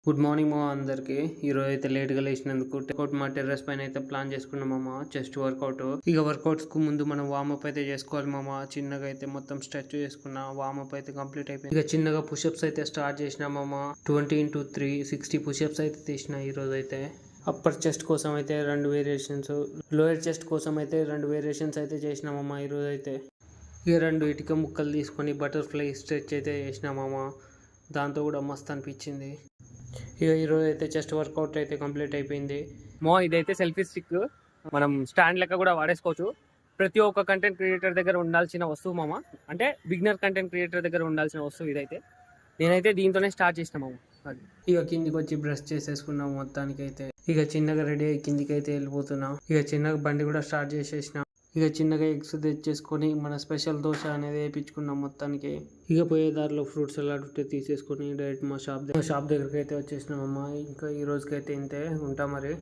Good morning మా అందరికి. ఈ రోజు అయితే లేట్ గా లేచినందుకు వర్కౌట్ మా టెర్రస్ పైన అయితే ప్లాన్ చేసుకున్నాం మామ. Chest workout. ఇక వర్కౌట్స్ కు ముందు మనం వార్మప్ అయితే చేసుకోవాలి మామ. చిన్నగా అయితే మొత్తం స్ట్రెచ్ చేసుకున్నా. వార్మప్ అయితే కంప్లీట్ అయిపోయింది. ఇక చిన్నగా పుషప్స్ అయితే స్టార్ట్ చేసినా మామ. 20 x 3 60 పుషప్స్ అయితే తీసిన ఈ రోజు అయితే. అప్పర్ చెస్ట్ కోసం అయితే 2 వేరియేషన్స్, లోయర్ చెస్ట్ కోసం అయితే 2 వేరియేషన్స్ అయితే చేసినామమ్మా ఈ రోజు అయితే. ఇక 2 ఇటుక ముక్కలు తీసుకొని బటర్ఫ్లై స్ట్రెచ్ అయితే చేసినామమ్మా. దాంతో కూడా మస్తు అనిపించింది. ఇక ఈరోజు అయితే చెస్ట్ వర్కౌట్ అయితే కంప్లీట్ అయిపోయింది. ఇదైతే సెల్ఫీ స్టిక్, మనం స్టాండ్ లెక్క కూడా వాడేసుకోవచ్చు. ప్రతి ఒక్క కంటెంట్ క్రియేటర్ దగ్గర ఉండాల్సిన వస్తువు మామ. అంటే బిగినర్ కంటెంట్ క్రియేటర్ దగ్గర ఉండాల్సిన వస్తువు ఇదైతే. నేనైతే దీంతోనే స్టార్ట్ చేసిన మామ. అది ఇక కిందికి వచ్చి బ్రష్ చేసేసుకున్నాం మొత్తానికి అయితే. ఇక చిన్నగా రెడీ అయ్యి కిందికి అయితే వెళ్ళిపోతున్నాం. ఇక చిన్నగా బండి కూడా స్టార్ట్ చేసేసిన. ఇక చిన్నగా ఎగ్స్ తెచ్చేసుకొని మన స్పెషల్ దోశ అనేది వేయించుకున్నాం మొత్తానికి. ఇక పోయే దారిలో ఫ్రూట్స్ సలాడ్ ఉంటే తీసేసుకొని డైరెక్ట్ మా షాప్ దగ్గరికి అయితే వచ్చేసినాం అమ్మా. ఇంకా ఈ రోజుకైతే ఇంతే, ఉంటా మరి.